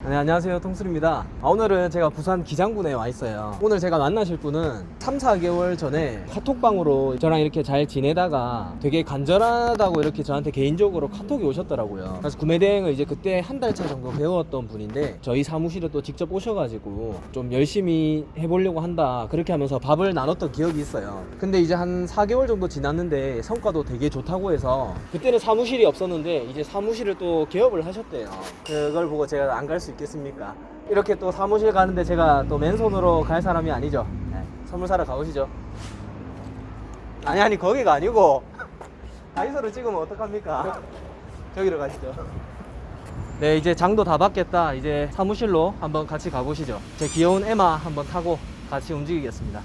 네, 안녕하세요. 통술입니다. 오늘은 제가 부산 기장군에 와 있어요. 오늘 제가 만나실 분은 3, 4개월 전에 카톡방으로 저랑 이렇게 잘 지내다가 되게 간절하다고 이렇게 저한테 개인적으로 카톡이 오셨더라고요. 그래서 구매 대행을 이제 그때 한 달 차 정도 배웠던 분인데 저희 사무실에 또 직접 오셔가지고 좀 열심히 해보려고 한다 그렇게 하면서 밥을 나눴던 기억이 있어요. 근데 이제 한 4개월 정도 지났는데 성과도 되게 좋다고 해서 그때는 사무실이 없었는데 이제 사무실을 또 개업을 하셨대요. 그걸 보고 제가 안 갈 수 있겠습니까? 이렇게 또 사무실 가는데 제가 또 맨손으로 갈 사람이 아니죠. 네, 선물 사러 가보시죠. 아니 거기가 아니고 다이소를 찍으면 어떡합니까? 저기로 가시죠. 네, 이제 장도 다 받겠다. 이제 사무실로 한번 같이 가보시죠. 제 귀여운 에마 한번 타고 같이 움직이겠습니다.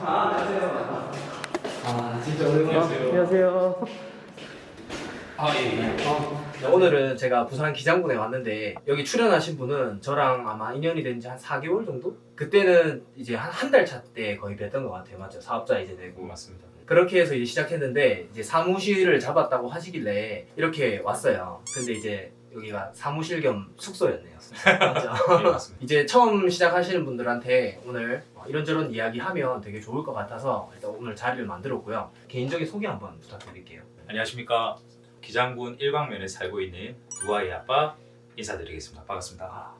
안녕하세요. 진짜 오랜만에. 안녕하세요. 예. 네, 오늘은 제가 부산 기장군에 왔는데 여기 출연하신 분은 저랑 아마 인연이 된 지 한 4개월 정도? 그때는 이제 한 달 차 때 거의 뵀던 것 같아요. 맞죠? 사업자 이제 되고. 맞습니다. 그렇게 해서 이제 시작했는데 이제 사무실을 잡았다고 하시길래 이렇게 왔어요. 근데 이제 여기가 사무실 겸 숙소였네요. 맞죠? 예, 맞습니다. 이제 처음 시작하시는 분들한테 오늘 이런저런 이야기 하면 되게 좋을 것 같아서 일단 오늘 자리를 만들었고요. 개인적인 소개 한번 부탁드릴게요. 안녕하십니까. 기장군 일광면에 살고 있는 두 아이 아빠 인사드리겠습니다. 반갑습니다.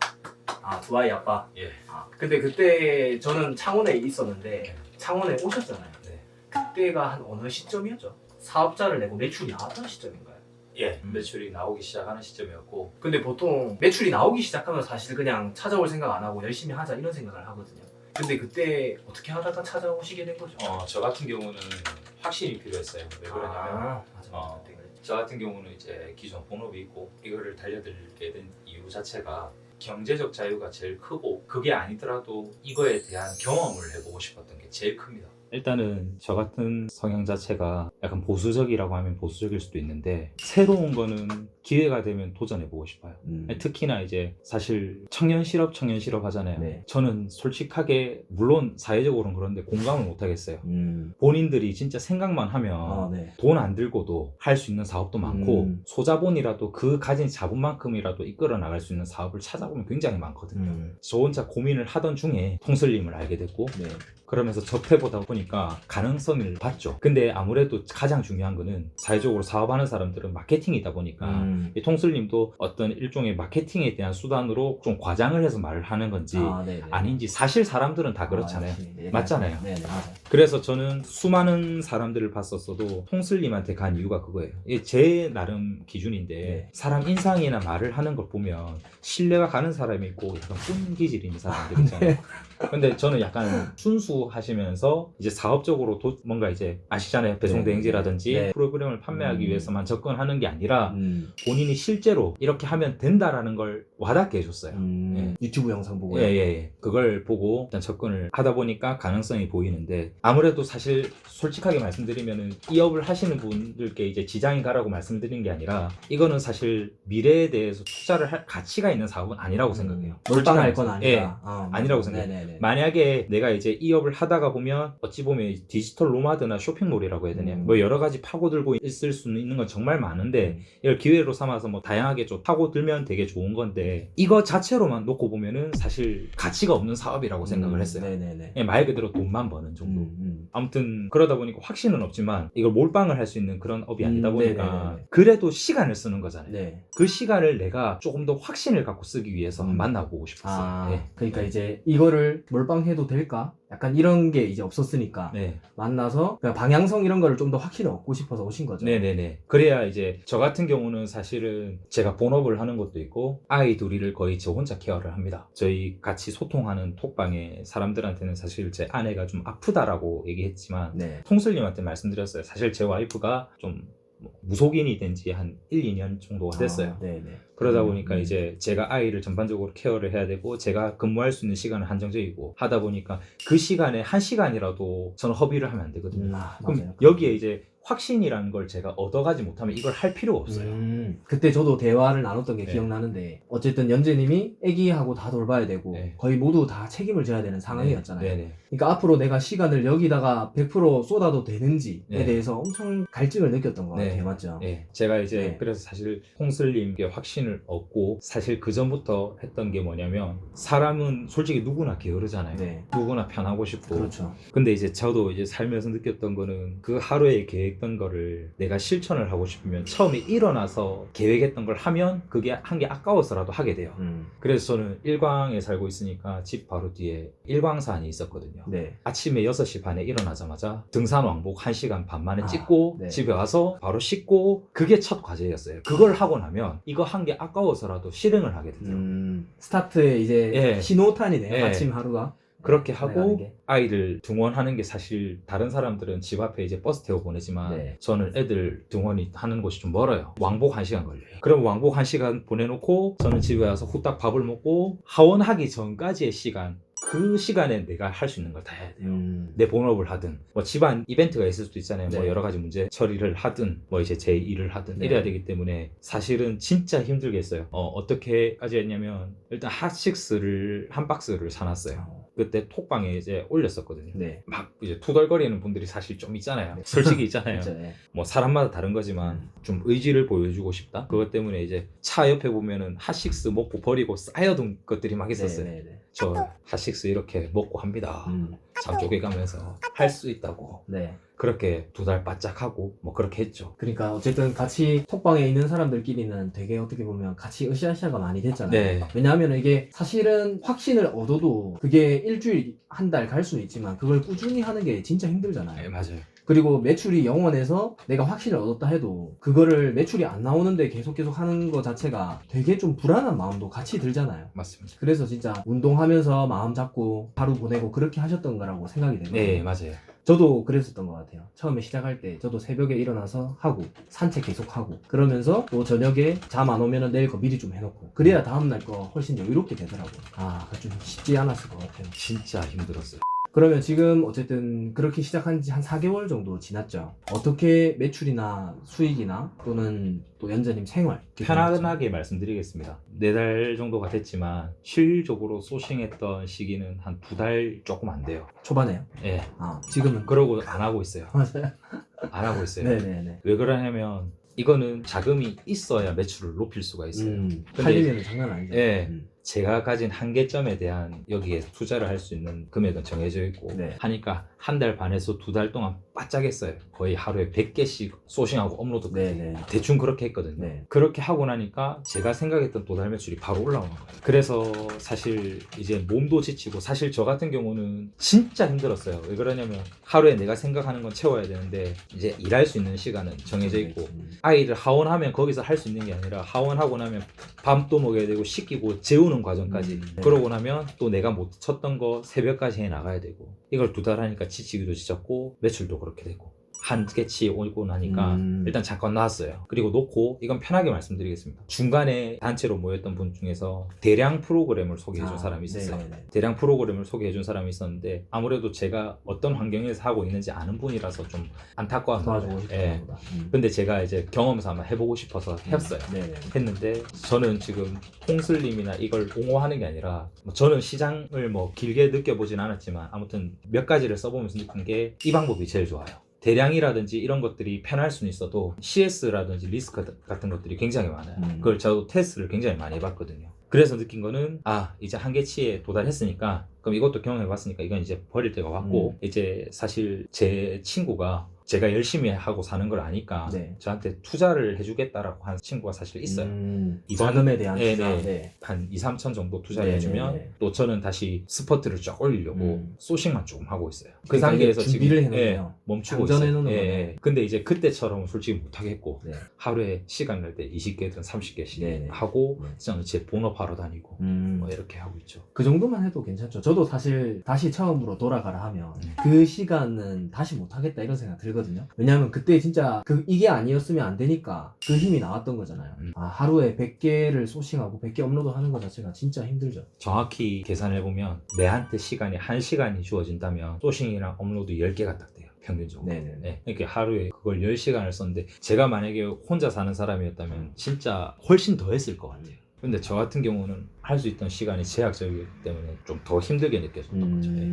두 아이 아빠. 예. 근데 그때 저는 창원에 있었는데 창원에 오셨잖아요. 네. 그때가 한 어느 시점이었죠? 사업자를 내고 매출이 나왔던 시점인가요? 예. 매출이 나오기 시작하는 시점이었고, 근데 보통 매출이 나오기 시작하면 사실 그냥 찾아올 생각 안 하고 열심히 하자 이런 생각을 하거든요. 근데 그때 어떻게 하다가 찾아오시게 된 거죠? 저 같은 경우는 확신이 필요했어요. 왜 그러냐면 맞아. 그때 그랬지. 저 같은 경우는 이제 기존 본업이 있고 이거를 달려들게 된 이유 자체가 경제적 자유가 제일 크고, 그게 아니더라도 이거에 대한 경험을 해보고 싶었던 게 제일 큽니다. 일단은 저 같은 성향 자체가 약간 보수적이라고 하면 보수적일 수도 있는데, 새로운 거는 기회가 되면 도전해보고 싶어요. 특히나 이제 사실 청년 실업 하잖아요. 네. 저는 솔직하게 물론 사회적으로는 그런데 공감을 못 하겠어요. 본인들이 진짜 생각만 하면 네. 돈 안 들고도 할 수 있는 사업도 많고, 소자본이라도 그 가진 자본만큼이라도 이끌어 나갈 수 있는 사업을 찾아보면 굉장히 많거든요. 저 혼자 고민을 하던 중에 통슬림을 알게 됐고, 네. 그러면서 접해보다 보니까 가능성을 봤죠. 근데 아무래도 가장 중요한 거는 사회적으로 사업하는 사람들은 마케팅이다 보니까 이 통슬님도 어떤 일종의 마케팅에 대한 수단으로 좀 과장을 해서 말을 하는 건지 아닌지, 사실 사람들은 다 그렇잖아요. 맞잖아요. 네, 맞아. 그래서 저는 수많은 사람들을 봤었어도 통슬님한테 간 이유가 그거예요. 이게 제 나름 기준인데, 네. 사람 인상이나 말을 하는 걸 보면 신뢰가 가는 사람이 있고 약간 꾼기질 있는 사람들 있잖아요. 근데 저는 약간 순수하시면서 이제 사업적으로 뭔가 이제 아시잖아요. 배송대행지라든지 네. 프로그램을 판매하기 위해서만 접근하는 게 아니라 본인이 실제로 이렇게 하면 된다라는 걸 와닿게 해줬어요. 예. 유튜브 영상 보고. 예. 그걸 보고 일단 접근을 하다 보니까 가능성이 보이는데, 아무래도 사실 솔직하게 말씀드리면은 이 업을 하시는 분들께 이제 지장이 가라고 말씀드린 게 아니라, 이거는 사실 미래에 대해서 투자를 할 가치가 있는 사업은 아니라고 생각해요. 몰빵할 건 아니다. 예. 아니라고 생각해요. 네네네. 만약에 내가 이제 이 업을 하다가 보면 어찌 보면 디지털 노마드나 쇼핑몰이라고 해야 되냐, 뭐 여러 가지 파고들고 있을 수 있는 건 정말 많은데, 이걸 기회로 삼아서 뭐 다양하게 좀 파고들면 되게 좋은 건데, 이거 자체로만 놓고 보면은 사실 가치가 없는 사업이라고 생각을 했어요. 네네네. 예, 말 그대로 돈만 버는 정도. 아무튼 그러다 보니까 확신은 없지만 이걸 몰빵을 할 수 있는 그런 업이 아니다 보니까 네네네. 그래도 시간을 쓰는 거잖아요. 네. 그 시간을 내가 조금 더 확신을 갖고 쓰기 위해서 만나보고 싶었어요. 네. 그러니까 이제 이거를 몰빵해도 될까? 약간 이런 게 이제 없었으니까 네. 만나서 그냥 방향성 이런 거를 좀 더 확실히 얻고 싶어서 오신 거죠. 네네네. 그래야 이제 저 같은 경우는 사실은 제가 본업을 하는 것도 있고 아이 둘이를 거의 저 혼자 케어를 합니다. 저희 같이 소통하는 톡방에 사람들한테는 사실 제 아내가 좀 아프다라고 얘기했지만, 네. 통슬님한테 말씀드렸어요. 사실 제 와이프가 좀 무속인이 된 지 한 1, 2년 정도가 됐어요. 네네. 그러다 보니까 이제 제가 아이를 전반적으로 케어를 해야 되고, 제가 근무할 수 있는 시간은 한정적이고 하다 보니까 그 시간에 1시간이라도 저는 허비를 하면 안 되거든요. 그럼 맞아요. 여기에 이제 확신이라는 걸 제가 얻어가지 못하면 이걸 할 필요가 없어요. 그때 저도 대화를 나눴던 게 네. 기억나는데 어쨌든 연재님이 애기하고 다 돌봐야 되고 네. 거의 모두 다 책임을 져야 되는 상황이었잖아요. 네네. 그러니까 앞으로 내가 시간을 여기다가 100% 쏟아도 되는지에 네. 대해서 엄청 갈증을 느꼈던 것 네. 같아요. 맞죠? 네. 제가 이제 네. 그래서 사실 홍슬님께 확신을 얻고 사실 그 전부터 했던 게 뭐냐면 사람은 솔직히 누구나 게으르잖아요. 네. 누구나 편하고 싶고. 그렇죠. 근데 이제 저도 이제 살면서 느꼈던 거는 그 하루에 계획했던 거를 내가 실천을 하고 싶으면 처음에 일어나서 계획했던 걸 하면 그게 한 게 아까워서라도 하게 돼요. 그래서 저는 일광에 살고 있으니까 집 바로 뒤에 일광산이 있었거든요. 네. 아침에 6시 반에 일어나자마자 등산 왕복 1시간 반 만에 아, 찍고 네. 집에 와서 바로 씻고 그게 첫 과제였어요. 그걸 하고 나면 이거 한 게 아까워서라도 실행을 하게 되더라고요. 스타트에 이제 예. 신호탄이네요. 예. 아침 하루가. 그렇게 나가는 하고 게. 아이들 등원하는 게 사실 다른 사람들은 집 앞에 이제 버스 태워 보내지만 네. 저는 애들 등원이 하는 곳이 좀 멀어요. 왕복 1시간 걸려요. 그럼 왕복 1시간 보내놓고 저는 집에 와서 후딱 밥을 먹고 하원하기 전까지의 시간, 그 시간에 내가 할 수 있는 걸 다 해야 돼요. 내 본업을 하든 뭐 집안 이벤트가 있을 수도 있잖아요. 뭐 네. 여러 가지 문제 처리를 하든 뭐 이제 제 일을 하든 네. 이래야 되기 때문에 사실은 진짜 힘들겠어요. 어떻게까지 했냐면 일단 핫식스를 한 박스를 사놨어요. 그때 톡방에 이제 올렸었거든요. 네. 막 이제 투덜거리는 분들이 사실 좀 있잖아요. 솔직히 있잖아요. 그렇죠. 네. 뭐 사람마다 다른 거지만 좀 의지를 보여주고 싶다. 그것 때문에 이제 차 옆에 보면은 핫식스 먹고 버리고 쌓여둔 것들이 막 있었어요. 네, 네, 네. 저 핫식스 이렇게 먹고 합니다. 음. 잠 쪼개가면서 할 수 있다고 네. 그렇게 2달 바짝 하고 뭐 그렇게 했죠. 그러니까 어쨌든 같이 톡방에 있는 사람들끼리는 되게 어떻게 보면 같이 으쌰으쌰가 많이 됐잖아요. 네. 왜냐하면 이게 사실은 확신을 얻어도 그게 일주일, 한 달 갈 수는 있지만 그걸 꾸준히 하는 게 진짜 힘들잖아요. 네, 맞아요. 그리고 매출이 0원에서 내가 확신을 얻었다 해도 그거를 매출이 안 나오는데 계속 하는 거 자체가 되게 좀 불안한 마음도 같이 들잖아요. 맞습니다. 그래서 진짜 운동하면서 마음 잡고 하루 보내고 그렇게 하셨던 거라고 생각이 되거든요. 네, 맞아요. 저도 그랬었던 것 같아요. 처음에 시작할 때 저도 새벽에 일어나서 하고 산책 계속 하고 그러면서 또 저녁에 잠 안 오면 내일 거 미리 좀 해놓고 그래야 다음날 거 훨씬 여유롭게 되더라고요. 아, 그거 좀 쉽지 않았을 것 같아요. 진짜 힘들었어요. 그러면 지금 어쨌든 그렇게 시작한 지 한 4개월 정도 지났죠. 어떻게 매출이나 수익이나 또는 또 연재님 생활 편안하게 말씀드리겠습니다. 4달 정도가 됐지만 실질적으로 소싱했던 시기는 한 2달 조금 안 돼요. 초반에요? 예. 아, 지금은 그러고 안 하고 있어요. 맞아요. 안 하고 있어요. 네네네. 왜 그러냐면 이거는 자금이 있어야 매출을 높일 수가 있어요. 팔리면 장난 아니죠. 예. 제가 가진 한계점에 대한 여기에 투자를 할 수 있는 금액은 정해져 있고 네. 하니까 한 달 반에서 2달 동안 바짝 했어요. 거의 하루에 100개씩 소싱하고 업로드까지 네네. 대충 그렇게 했거든요. 네. 그렇게 하고 나니까 제가 생각했던 도달 매출이 바로 올라오는 거예요. 그래서 사실 이제 몸도 지치고 사실 저 같은 경우는 진짜 힘들었어요. 왜 그러냐면 하루에 내가 생각하는 건 채워야 되는데 이제 일할 수 있는 시간은 정해져 있고 아이를 하원하면 거기서 할 수 있는 게 아니라 하원하고 나면 밥도 먹여야 되고 씻기고 재우는 과정까지 네. 그러고 나면 또 내가 못 쳤던 거 새벽까지 해 나가야 되고 이걸 2달 하니까 지치기도 지쳤고 매출도 그렇게 되고 한 스케치 오고 나니까 일단 잠깐 나왔어요. 그리고 놓고 이건 편하게 말씀드리겠습니다. 중간에 단체로 모였던 분 중에서 대량 프로그램을 소개해준 사람이 있었어요. 네네네. 대량 프로그램을 소개해준 사람이 있었는데 아무래도 제가 어떤 환경에서 하고 있는지 아는 분이라서 좀 안타까운 도와주고 거예요. 싶다. 예. 근데 제가 이제 경험해서 한번 해보고 싶어서 했어요. 네네. 했는데 저는 지금 홍슬님이나 이걸 옹호하는 게 아니라 뭐 저는 시장을 뭐 길게 느껴보진 않았지만 아무튼 몇 가지를 써보면서 느낀 게 이 방법이 제일 좋아요. 대량이라든지 이런 것들이 편할 수는 있어도 CS라든지 리스크 같은 것들이 굉장히 많아요. 그걸 저도 테스트를 굉장히 많이 해봤거든요. 그래서 느낀 거는 이제 한계치에 도달했으니까 그럼 이것도 경험해봤으니까 이건 이제 버릴 때가 왔고 이제 사실 제 친구가 제가 열심히 하고 사는 걸 아니까 네. 저한테 투자를 해주겠다라고 한 친구가 사실 있어요. 자금에 대한 네, 투자. 네. 네. 한 2, 3천 정도 투자를 네, 해주면 네, 네. 또 저는 다시 스퍼트를 쫙 올리려고 소싱만 조금 하고 있어요. 그 그러니까 단계에서 이게 준비를 지금 해놓네요. 멈추고 장전해 있어요. 놓는 거네. 근데 이제 그때처럼 솔직히 못하겠고 네. 하루에 시간 날 때 20개든 30개씩 네, 네. 하고 네. 저는 제 본업하러 다니고 뭐 이렇게 하고 있죠. 그 정도만 해도 괜찮죠. 저도 사실 다시 처음으로 돌아가라 하면 네. 그 시간은 다시 못하겠다 이런 생각 들거든요. 왜냐하면 그때 진짜 이게 아니었으면 안 되니까 그 힘이 나왔던 거잖아요. 하루에 100개를 소싱하고 100개 업로드 하는 것 자체가 진짜 힘들죠. 정확히 계산해보면 내한테 시간이 1시간이 주어진다면 소싱이랑 업로드 10개가 딱 돼요. 평균적으로. 네네. 네. 이렇게 하루에 그걸 10시간을 썼는데 제가 만약에 혼자 사는 사람이었다면 진짜 훨씬 더 했을 것 같아요. 근데 저 같은 경우는 할 수 있던 시간이 제약적이기 때문에 좀 더 힘들게 느껴졌던 거죠. 예.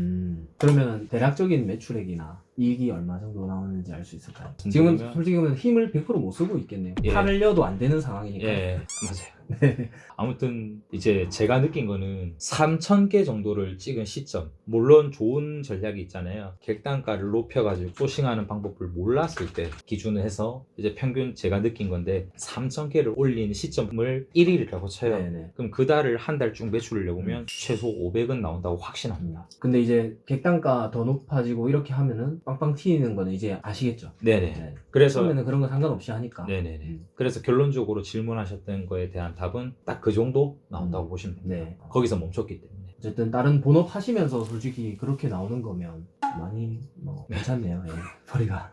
그러면 대략적인 매출액이나 이익이 얼마 정도 나오는지 알 수 있을까요? 지금은 그러면- 솔직히 보면 힘을 100% 못 쓰고 있겠네요. 예. 팔을 려도 안 되는 상황이니까. 예, 맞아요. 네. 아무튼 이제 제가 느낀 거는 3,000개 정도를 찍은 시점, 물론 좋은 전략이 있잖아요. 객단가를 높여가지고 소싱하는 방법을 몰랐을 때 기준을 해서 이제 평균 제가 느낀 건데 3,000개를 올린 시점을 1일이라고 쳐요. 네네. 그럼 그 달을 한 달 쭉 매출을 내보면 최소 500은 나온다고 확신합니다. 근데 이제 객단가 더 높아지고 이렇게 하면은 빵빵 튀는 거는 이제 아시겠죠? 네네. 네. 그래서 처음에는 그런 거 상관없이 하니까. 네네네. 그래서 결론적으로 질문하셨던 거에 대한 답은 딱 그 정도 나온다고 보시면 됩니다. 네. 거기서 멈췄기 때문에. 어쨌든 다른 본업 하시면서 솔직히 그렇게 나오는 거면 많이 뭐 괜찮네요. 예. 벌이가.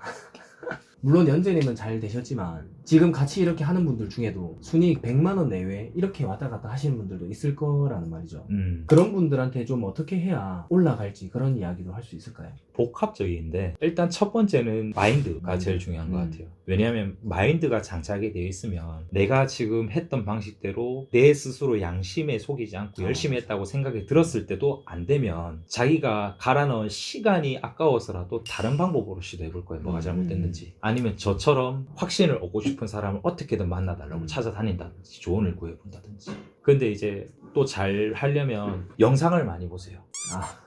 물론 연재님은 잘 되셨지만 지금 같이 이렇게 하는 분들 중에도 순이익 100만 원 내외 이렇게 왔다 갔다 하시는 분들도 있을 거라는 말이죠. 그런 분들한테 좀 어떻게 해야 올라갈지 그런 이야기도 할 수 있을까요? 복합적인데 일단 첫 번째는 마인드가 제일 중요한 것 음. 같아요. 왜냐하면 마인드가 장착이 되어 있으면 내가 지금 했던 방식대로 내 스스로 양심에 속이지 않고 열심히 했다고 생각이 들었을 때도 안 되면 자기가 갈아 넣은 시간이 아까워서라도 다른 방법으로 시도해 볼 거예요. 뭐가 잘못됐는지. 아니면 저처럼 확신을 얻고 싶은 사람을 어떻게든 만나달라고 찾아다닌다든지 조언을 구해본다든지. 근데 이제 또 잘 하려면 영상을 많이 보세요. 아,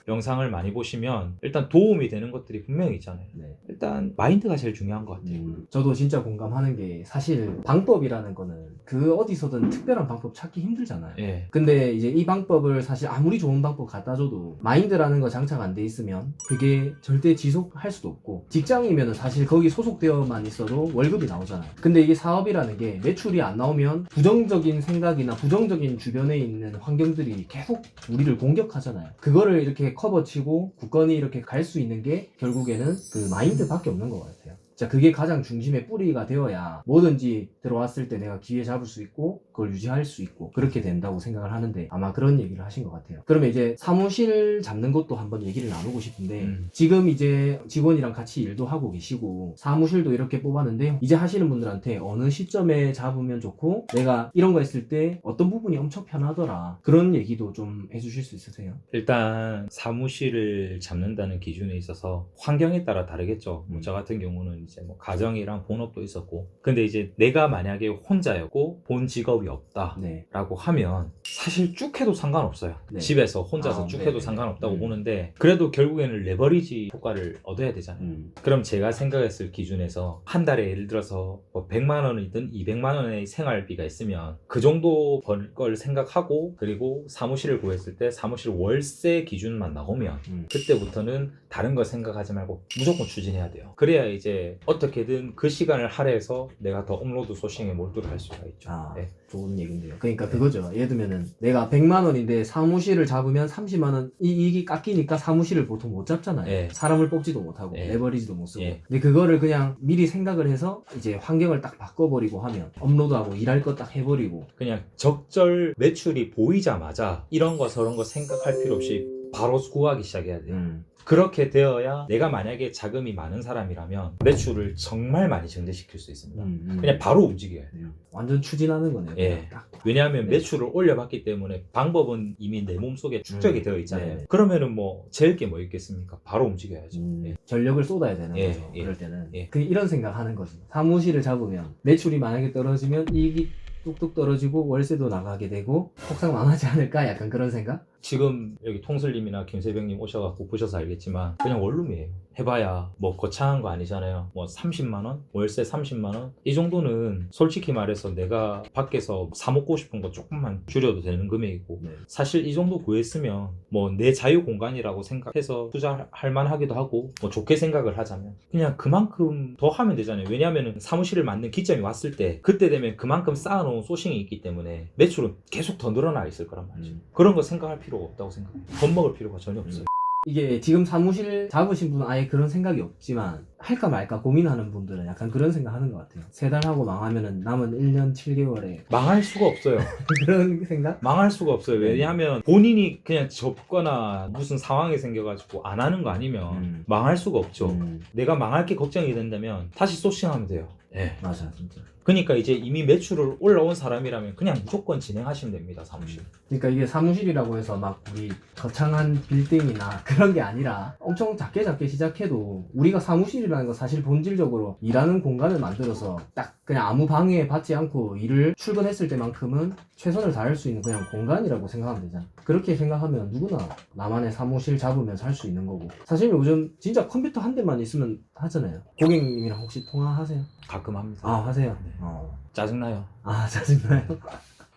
영상을 많이 보시면 일단 도움이 되는 것들이 분명히 있잖아요. 네. 일단 마인드가 제일 중요한 것 같아요. 저도 진짜 공감하는 게 사실 방법이라는 거는 그 어디서든 특별한 방법 찾기 힘들잖아요. 예. 근데 이제 이 방법을 사실 아무리 좋은 방법 갖다 줘도 마인드라는 거 장착 안 돼 있으면 그게 절대 지속할 수도 없고 직장이면은 사실 거기 소속되어만 있어도 월급이 나오잖아요. 근데 이게 사업이라는 게 매출이 안 나오면 부정적인 생각이나 부정적인 주변에 있는 환경들이 계속 우리를 공격하잖아요. 그거를 이렇게 커버치고 굳건히 이렇게 갈 수 있는 게 결국에는 그 마인드밖에 없는 것 같아요. 자, 그게 가장 중심의 뿌리가 되어야 뭐든지 들어왔을 때 내가 기회 잡을 수 있고 그걸 유지할 수 있고 그렇게 된다고 생각을 하는데 아마 그런 얘기를 하신 것 같아요. 그러면 이제 사무실 잡는 것도 한번 얘기를 나누고 싶은데 지금 이제 직원이랑 같이 일도 하고 계시고 사무실도 이렇게 뽑았는데 이제 하시는 분들한테 어느 시점에 잡으면 좋고 내가 이런 거 했을 때 어떤 부분이 엄청 편하더라 그런 얘기도 좀 해주실 수 있으세요? 일단 사무실을 잡는다는 기준에 있어서 환경에 따라 다르겠죠. 뭐 저 같은 경우는 이제 뭐 가정이랑 본업도 있었고, 근데 이제 내가 만약에 혼자였고 본 직업이 없다라고 네. 하면 사실 쭉 해도 상관없어요. 네. 집에서 혼자서 아, 쭉 네네. 해도 상관없다고 보는데 그래도 결국에는 레버리지 효과를 얻어야 되잖아요. 그럼 제가 생각했을 기준에서 한 달에 예를 들어서 뭐 100만 원이든 200만 원의 생활비가 있으면 그 정도 벌 걸 생각하고, 그리고 사무실을 구했을 때 사무실 월세 기준만 나오면 그때부터는 다른 거 생각하지 말고 무조건 추진해야 돼요. 그래야 이제 어떻게든 그 시간을 할애해서 내가 더 업로드 소싱에 몰두를 할 수가 있죠. 아, 네. 좋은 얘기인데요. 그러니까 그거죠. 예를 들면은 내가 100만 원인데 사무실을 잡으면 30만 원 이익이 깎이니까 사무실을 보통 못 잡잖아요. 네. 사람을 뽑지도 못하고 네. 레버리지도 못 쓰고. 네. 근데 그거를 그냥 미리 생각을 해서 이제 환경을 딱 바꿔버리고 하면 업로드하고 일할 거 딱 해버리고 그냥 적절 매출이 보이자마자 이런 거 저런 거 생각할 필요 없이 바로 구하기 시작해야 돼요. 그렇게 되어야 내가 만약에 자금이 많은 사람이라면 매출을 정말 많이 증대시킬 수 있습니다. 그냥 바로 움직여야 돼요. 완전 추진하는 거네요. 예. 그냥 딱. 왜냐하면 네. 매출을 올려봤기 때문에 방법은 이미 내 몸속에 축적이 되어 있잖아요. 네. 그러면은 뭐 제일 게 뭐 있겠습니까? 바로 움직여야죠. 예. 전력을 쏟아야 되는 예, 거죠. 예. 그럴 때는. 예. 그 이런 생각하는 거지. 사무실을 잡으면 매출이 만약에 떨어지면 이익이 뚝뚝 떨어지고 월세도 나가게 되고 폭삭 망하지 않을까? 약간 그런 생각? 지금 여기 통슬님이나 김세병님 오셔갖고 보셔서 알겠지만 그냥 원룸이에요. 해봐야 뭐 거창한 거 아니잖아요. 뭐 30만원? 월세 30만원? 이 정도는 솔직히 말해서 내가 밖에서 사 먹고 싶은 거 조금만 줄여도 되는 금액이고, 네. 사실 이 정도 구했으면 뭐 내 자유 공간이라고 생각해서 투자할 만하기도 하고, 뭐 좋게 생각을 하자면 그냥 그만큼 더 하면 되잖아요. 왜냐하면 사무실을 만든 기점이 왔을 때 그때 되면 그만큼 쌓아놓은 소싱이 있기 때문에 매출은 계속 더 늘어나 있을 거란 말이죠. 그런 거 생각할 필요가 없다고 생각해요. 겁먹을 필요가 전혀 없어요. 이게 지금 사무실 잡으신 분은 아예 그런 생각이 없지만 할까 말까 고민하는 분들은 약간 그런 생각 하는 것 같아요. 3달 하고 망하면은 남은 1년 7개월에 망할 수가 없어요. 그런 생각? 망할 수가 없어요. 왜냐하면 본인이 그냥 접거나 무슨 상황이 생겨가지고 안 하는 거 아니면 망할 수가 없죠. 내가 망할 게 걱정이 된다면 다시 소싱하면 돼요. 네. 맞아, 진짜. 그러니까 이제 이미 매출을 올라온 사람이라면 그냥 무조건 진행하시면 됩니다. 사무실. 그러니까 이게 사무실이라고 해서 막 우리 거창한 빌딩이나 그런 게 아니라 엄청 작게 시작해도 우리가 사무실이라는 거 사실 본질적으로 일하는 공간을 만들어서 딱 그냥 아무 방해 받지 않고 일을 출근했을 때만큼은 최선을 다할 수 있는 그냥 공간이라고 생각하면 되잖아. 그렇게 생각하면 누구나 나만의 사무실 잡으면서 할 수 있는 거고. 사실 요즘 진짜 컴퓨터 한 대만 있으면 하잖아요. 고객님이랑 혹시 통화하세요? 가끔 합니다. 아, 하세요? 네. 어. 짜증나요. 아, 짜증나요?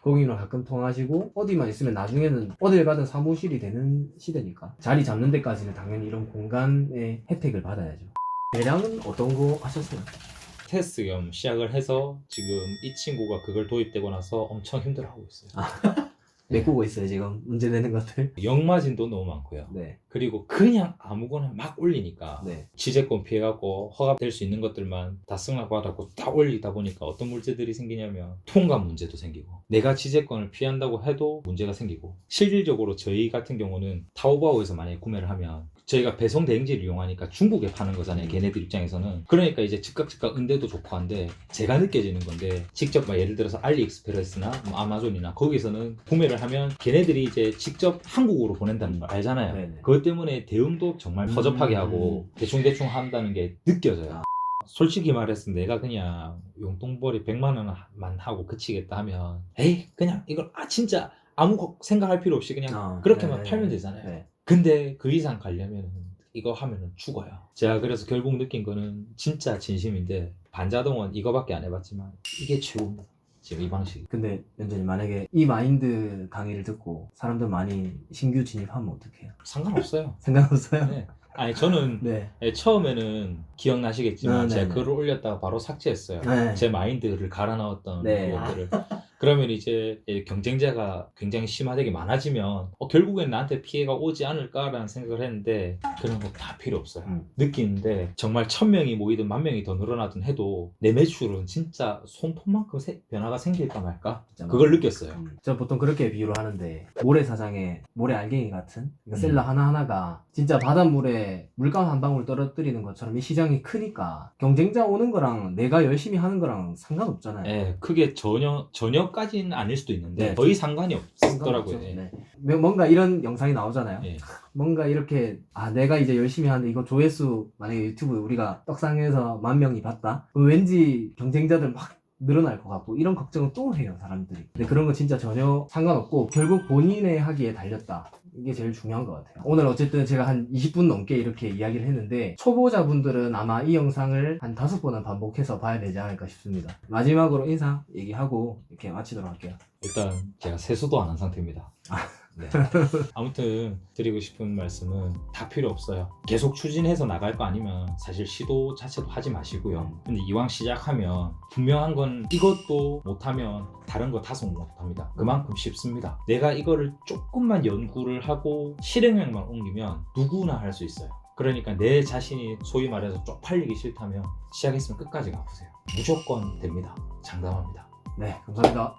고객님이랑 가끔 통화하시고 어디만 있으면 나중에는 어딜 가든 사무실이 되는 시대니까 자리 잡는 데까지는 당연히 이런 공간의 혜택을 받아야죠. 대량은 어떤 거 하셨어요? 테스트 겸 시작을 해서 지금 이 친구가 그걸 도입되고 나서 엄청 힘들어하고 있어요. 메꾸고 있어요 지금 문제 되는 것들. 역마진도 너무 많고요. 네. 그리고 그냥 아무거나 막 올리니까 네. 취재권 피해갖고 허가될 수 있는 것들만 다 승낙받았고 다 올리다 보니까 어떤 문제들이 생기냐면 통관 문제도 생기고 내가 취재권을 피한다고 해도 문제가 생기고 실질적으로 저희 같은 경우는 타오바오에서 만약에 구매를 하면 저희가 배송 대행지를 이용하니까 중국에 파는 거잖아요. 걔네들 입장에서는. 그러니까 이제 즉각 응대도 좋고 한데 제가 느껴지는 건데 직접 막 예를 들어서 알리익스프레스나 뭐 아마존이나 거기서는 구매를 하면 걔네들이 이제 직접 한국으로 보낸다는 걸 알잖아요. 네네. 그것 때문에 대응도 정말 허접하게 하고 대충 한다는 게 느껴져요. 솔직히 말해서 내가 그냥 용돈벌이 100만 원만 하고 그치겠다 하면 에이 그냥 이걸 진짜 아무 생각할 필요 없이 그냥 그렇게만 팔면 되잖아요. 네. 근데 그 이상 가려면 이거 하면은 죽어요. 제가 그래서 결국 느낀 거는 진짜 진심인데 반자동은 이거밖에 안 해봤지만 이게 최고입니다. 지금 이 방식이. 근데 연전이 만약에 이 마인드 강의를 듣고 사람들 많이 신규 진입하면 어떡해요? 상관없어요. 상관없어요? 네. 아니 저는 네. 처음에는 기억나시겠지만 네, 제가 네. 글을 올렸다가 바로 삭제했어요. 네. 제 마인드를 갈아 넣었던 네. 것들을. 그러면 이제 경쟁자가 굉장히 심하게 많아지면 결국엔 나한테 피해가 오지 않을까라는 생각을 했는데 그런 거 다 필요 없어요. 느끼는데 정말 1000명이 모이든 10,000명이 더 늘어나든 해도 내 매출은 진짜 손톱만큼 변화가 생길까 말까? 그걸 느꼈어요. 저 보통 그렇게 비유를 하는데 모래사장에 모래 알갱이 같은 그러니까 셀러 하나하나가 진짜 바닷물에 물감 한 방울 떨어뜨리는 것처럼 이 시장이 크니까 경쟁자 오는 거랑 내가 열심히 하는 거랑 상관없잖아요. 네, 크게 전혀까지는 아닐 수도 있는데 네. 거의 상관이 없더라고요. 네. 뭔가 이런 영상이 나오잖아요. 네. 뭔가 이렇게 내가 이제 열심히 하는데 이거 조회수 만약에 유튜브 우리가 떡상해서 10,000명이 봤다? 그럼 왠지 경쟁자들 막 늘어날 것 같고 이런 걱정을 또 해요 사람들이. 근데 그런 거 진짜 전혀 상관없고 결국 본인의 하기에 달렸다. 이게 제일 중요한 것 같아요. 오늘 어쨌든 제가 한 20분 넘게 이렇게 이야기를 했는데 초보자분들은 아마 이 영상을 한 5번은 반복해서 봐야 되지 않을까 싶습니다. 마지막으로 인사 얘기하고 이렇게 마치도록 할게요. 일단 제가 세수도 안 한 상태입니다. 네. 아무튼 드리고 싶은 말씀은 다 필요 없어요. 계속 추진해서 나갈 거 아니면 사실 시도 자체도 하지 마시고요. 근데 이왕 시작하면 분명한 건 이것도 못하면 다른 거 다소 못합니다. 그만큼 쉽습니다. 내가 이거를 조금만 연구를 하고 실행력만 옮기면 누구나 할 수 있어요. 그러니까 내 자신이 소위 말해서 쪽팔리기 싫다면 시작했으면 끝까지 가보세요. 무조건 됩니다. 장담합니다. 네, 감사합니다.